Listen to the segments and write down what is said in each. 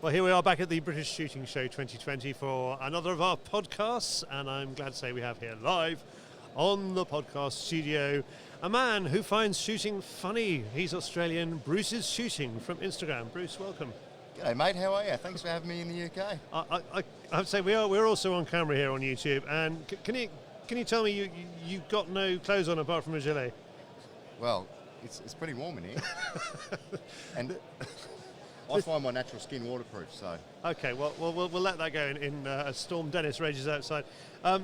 Well, here we are back at the British Shooting Show 2020 for another of our podcasts, and I'm glad to say we have here live on the podcast studio a man who finds shooting funny. He's Australian, Bruce's Shooting from Instagram. Bruce, welcome. G'day mate, how are you? Thanks for having me in the UK. I have to say we're also on camera here on YouTube, and can you tell me you got no clothes on apart from a gilet? Well, it's pretty warm in here, and I find my natural skin waterproof, so... Okay, well, we'll let that go in as Storm Dennis rages outside.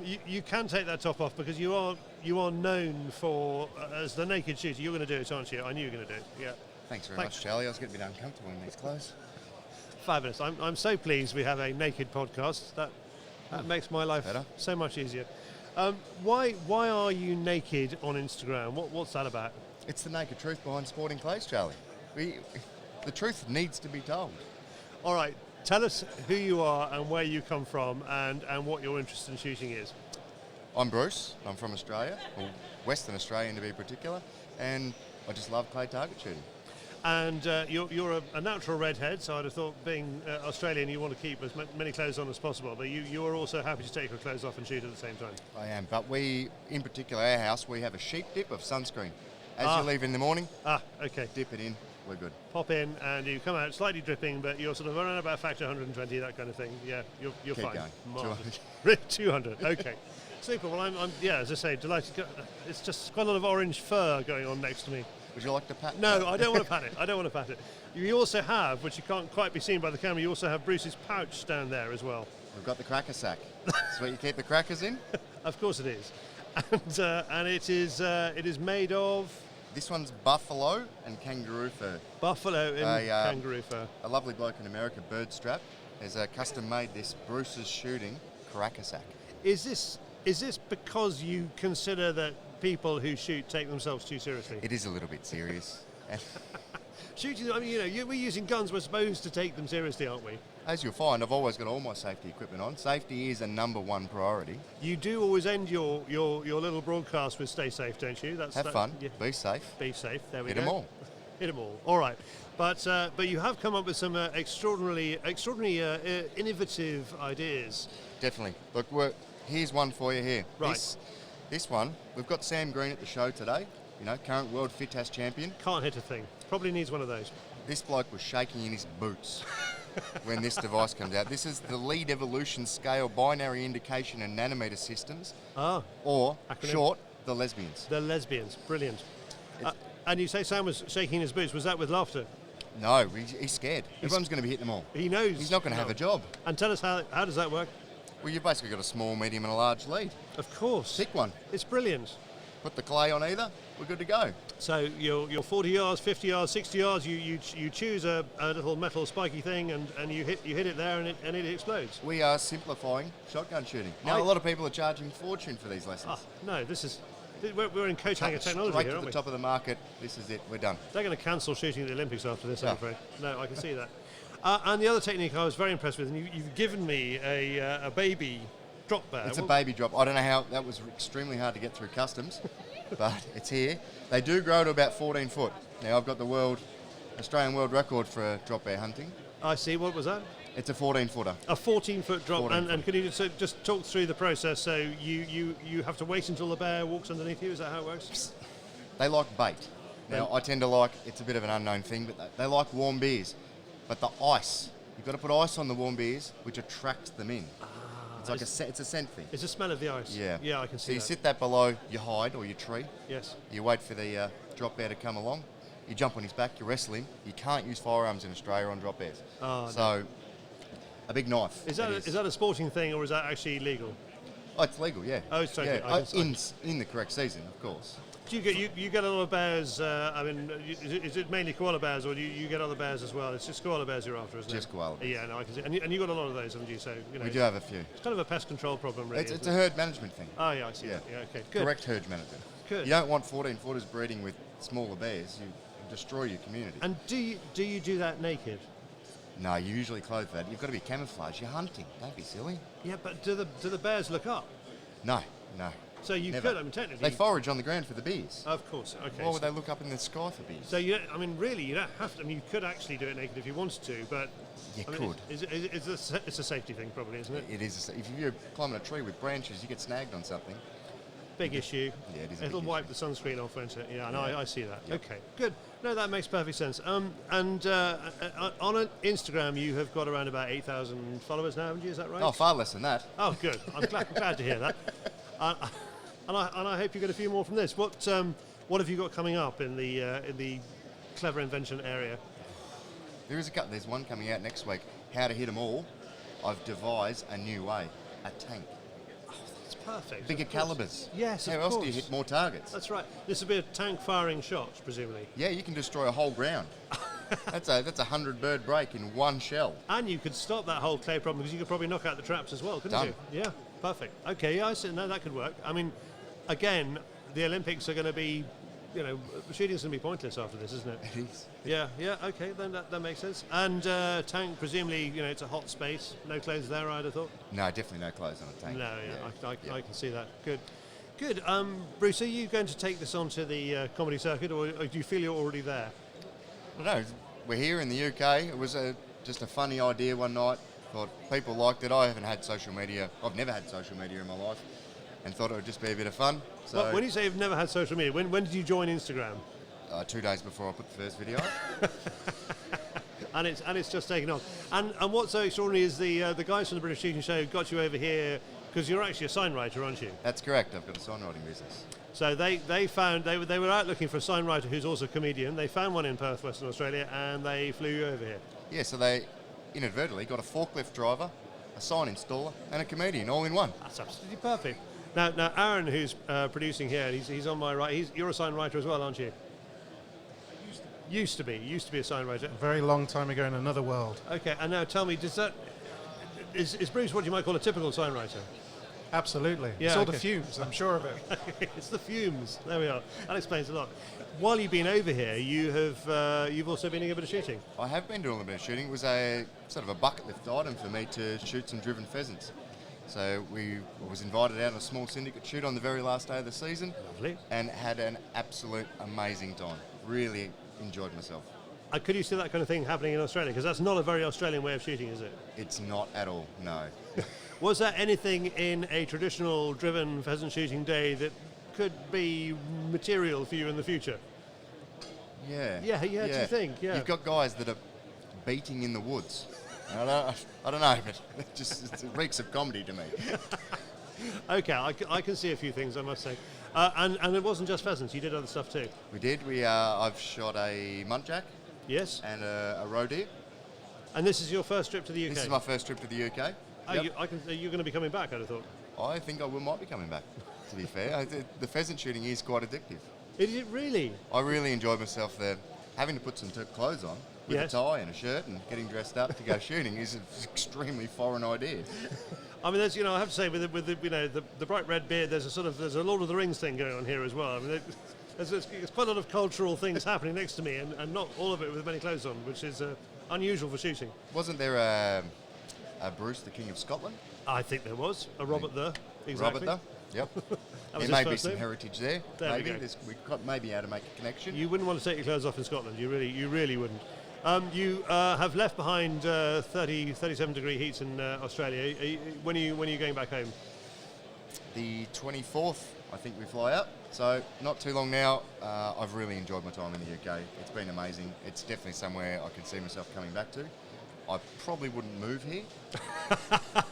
You can take that top off because you are known for, as the naked shooter, you're going to do it, aren't you? I knew you were going to do it, yeah. Thanks very much, Charlie. I was getting a bit uncomfortable in these clothes. Fabulous. I'm so pleased we have a naked podcast. That makes my life better. So much easier. Why are you naked on Instagram? What's that about? It's the naked truth behind sporting clothes, Charlie. The truth needs to be told. All right, tell us who you are and where you come from and what your interest in shooting is. I'm Bruce. I'm from Australia, or Western Australian to be particular, and I just love clay target shooting. And you're a natural redhead, so I'd have thought being Australian you want to keep as many clothes on as possible, but you are also happy to take your clothes off and shoot at the same time. I am, but we, in particular our house, we have a sheep dip of sunscreen. As you leave in the morning, okay, dip it in, we're good. Pop in and you come out slightly dripping, but you're sort of around about factor 120, that kind of thing. Yeah, you're Keep fine. Going. 200. 200, okay. Super, well I'm as I say, delighted. It's just quite a lot of orange fur going on next to me. Would you like to pat? No, I don't want to pat it. I don't want to pat it. You also have, which you can't quite be seen by the camera, you also have Bruce's pouch down there as well. We've got the cracker sack. That's where you keep the crackers in? Of course it is. And it is made of... This one's buffalo and kangaroo fur. Buffalo and kangaroo fur. A lovely bloke in America, Bird Strap, has custom made this Bruce's Shooting cracker sack. Is this because you consider that people who shoot take themselves too seriously? It is a little bit serious. Shooting, I mean, we're using guns, we're supposed to take them seriously, aren't we? As you'll find, I've always got all my safety equipment on. Safety is a number one priority. You do always end your little broadcast with stay safe, don't you? Have fun, yeah. Be safe. Be safe, there we go. Hit them all. Hit them all, all right. But you have come up with some extraordinary innovative ideas. Definitely. Look, here's one for you here. Right. This one, we've got Sam Green at the show today, current world FITAS champion. Can't hit a thing. Probably needs one of those. This bloke was shaking in his boots when this device comes out. This is the Lead Evolution Scale Binary Indication and Nanometer Systems, or acronym. Short, the Lesbians. The Lesbians, brilliant. And you say Sam was shaking his boots, was that with laughter? No, he's scared. Everyone's going to be hitting them all. He knows. He's not going to have a job. And tell us how does that work? Well, you've basically got a small, medium and a large lead. Of course. Pick one. It's brilliant. Put the clay on either, we're good to go. So you're 40 yards, 50 yards, 60 yards, you choose a little metal spiky thing and you hit it there and it explodes. We are simplifying shotgun shooting. Now a lot of people are charging fortune for these lessons. No, we're in coat hanger technology straight here, to aren't the we? top of the market, this is it, we're done. They're going to cancel shooting at the Olympics after this, I'm Yeah. afraid. No, I can see that. And the other technique I was very impressed with, and you've given me a baby drop bear. It's a baby drop. I don't know how, that was extremely hard to get through customs, but it's here. They do grow to about 14 foot. Now I've got the Australian world record for drop bear hunting. I see, what was that? It's a 14 footer. A 14-foot drop, 14 and can you just talk through the process? So you have to wait until the bear walks underneath you, is that how it works? They like bait. Now I tend to like, it's a bit of an unknown thing, but they like warm beers. But the ice, you've got to put ice on the warm beers, which attracts them in. It's like it's a scent thing. It's a smell of the ice. Yeah. Yeah, I can see So you that. sit that below your hide or your tree. Yes. You wait for the drop bear to come along. You jump on his back, you wrestle him. You can't use firearms in Australia on drop bears. So a big knife. Is that a sporting thing or is that actually legal? Oh, it's legal, yeah. Oh, it's totally. Yeah. In the correct season, of course. Do you get a lot of bears? I mean, is it mainly koala bears, or do you get other bears as well? It's just koala bears you're after, isn't it? Just koala bears. Yeah, no, I can see. And you got a lot of those, haven't you? So we do have a few. It's kind of a pest control problem, really. It's a herd management thing. Oh yeah, I see. Yeah, okay, good. Correct herd management. Good. You don't want 14 footers breeding with smaller bears. You destroy your community. And do you do that naked? No, you usually clothe that. You've got to be camouflaged. You're hunting. Don't be silly. Yeah, but do the bears look up? No. So you Never. could, I mean, technically... They forage on the ground for the bees. Of course, okay. Why would they look up in the sky for bees? So, really, you don't have to... I mean, you could actually do it naked if you wanted to, but You I mean, could. It's a safety thing, probably, isn't it? It is. If you're climbing a tree with branches, you get snagged on something. Big issue. Yeah, it is. It'll wipe the sunscreen off, won't it? Yeah, no, I see that. Yep. Okay, good. No, that makes perfect sense. On Instagram, you have got around about 8,000 followers now, haven't you? Is that right? Oh, far less than that. Oh, good. I'm glad to hear that. And I hope you get a few more from this. What have you got coming up in the clever invention area? There's one coming out next week. How to hit them all. I've devised a new way. A tank. That's perfect. Bigger calibers. Yes, How else do you hit more targets? That's right. This will be a tank firing shot, presumably. Yeah, you can destroy a whole ground. That's a 100-bird break in one shell. And you could stop that whole clay problem because you could probably knock out the traps as well, couldn't Done. you? Yeah, perfect. Okay, yeah, I see. No, that could work. I mean, again, the Olympics are going to be, shooting's going to be pointless after this, isn't it? It is. Yeah, okay, then that makes sense. And tank, presumably, it's a hot space. No clothes there, I'd have thought. No, definitely no clothes on a tank. No, I can see that. Good. Bruce, are you going to take this onto the comedy circuit, or do you feel you're already there? I don't know. We're here in the UK. It was just a funny idea one night. Thought people liked it. I haven't had social media. I've never had social media in my life, and thought it would just be a bit of fun. So Well, when you say you've never had social media, when did you join Instagram? 2 days before I put the first video up. And it's just taken off. And what's so extraordinary is the guys from the British Shooting Show got you over here because you're actually a sign writer, aren't you? That's correct. I've got a signwriting business. So they found they were out looking for a sign writer who's also a comedian. They found one in Perth, Western Australia, and they flew you over here. Yeah, so they inadvertently got a forklift driver, a sign installer, and a comedian all in one. That's absolutely perfect. Now Aaron, who's producing here, he's on my right. You're a sign writer as well, aren't you? Used to be a sign writer. A very long time ago in another world. Okay, and now tell me, is Bruce what you might call a typical sign writer? Absolutely. Yeah, it's all okay. the fumes, I'm sure of it. It's the fumes. There we are. That explains a lot. While you've been over here, you've also been doing a bit of shooting. I have been doing a bit of shooting. It was a sort of a bucket list item for me to shoot some driven pheasants. So I was invited out on a small syndicate shoot on the very last day of the season. Lovely. And had an absolute amazing time. Really enjoyed myself. Could you see that kind of thing happening in Australia? Because that's not a very Australian way of shooting, is it? It's not at all, no. Was there anything in a traditional driven pheasant shooting day that could be material for you in the future? Yeah. Yeah, do you think? Yeah. You've got guys that are beating in the woods. I don't know, but it reeks of comedy to me. Okay, I can see a few things, I must say. And it wasn't just pheasants, you did other stuff too. We did. I've shot a muntjac Yes. and a roe deer. And this is your first trip to the UK? This is my first trip to the UK. Oh, Yep. you're going to be coming back, I'd have thought. I think I might be coming back, to be fair. The pheasant shooting is quite addictive. Is it really? I really enjoyed myself there. Having to put some clothes on with Yes. a tie and a shirt and getting dressed up to go shooting is an extremely foreign idea. I mean, there's, I have to say, with the bright red beard, there's a Lord of the Rings thing going on here as well. I mean, there's quite a lot of cultural things happening next to me, and not all of it with many clothes on, which is unusual for shooting. Wasn't there a Bruce, the King of Scotland? I think there was a Robert there. Exactly. Robert there? Yep. That was There his may be first some name. heritage there. There we maybe. go. We got maybe able to make a connection. You wouldn't want to take your clothes off in Scotland. You really wouldn't. You have left behind 37 degree heats in Australia. When are you going back home? The 24th, I think we fly out. So not too long now. I've really enjoyed my time in the UK. It's been amazing. It's definitely somewhere I can see myself coming back to. I probably wouldn't move here.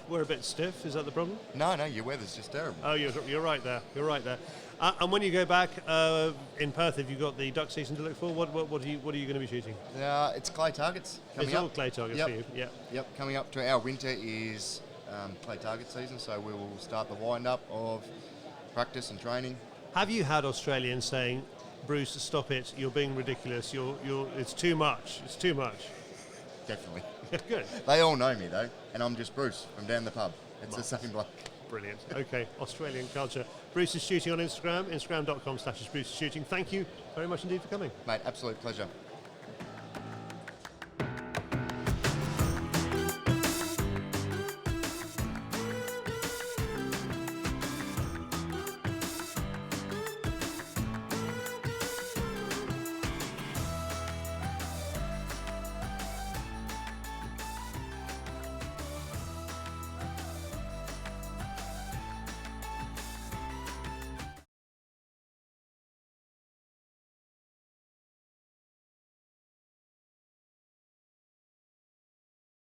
We're a bit stiff. Is that the problem? No, your weather's just terrible. Oh, you're right there. You're right there. And when you go back in Perth, have you got the duck season to look for? What are you going to be shooting? It's clay targets coming It's up. all clay targets Yep. for you. Yeah. Yep, coming up to our winter is clay target season, so we will start the wind up of practice and training. Have you had Australians saying, "Bruce, stop it! You're being ridiculous. It's too much. It's too much." Definitely. Good. They all know me though, and I'm just Bruce from down the pub. It's the same bloke. Brilliant. Okay, Australian culture. Bruce is shooting on Instagram, instagram.com/Bruce is shooting. Thank you very much indeed for coming. Mate, absolute pleasure.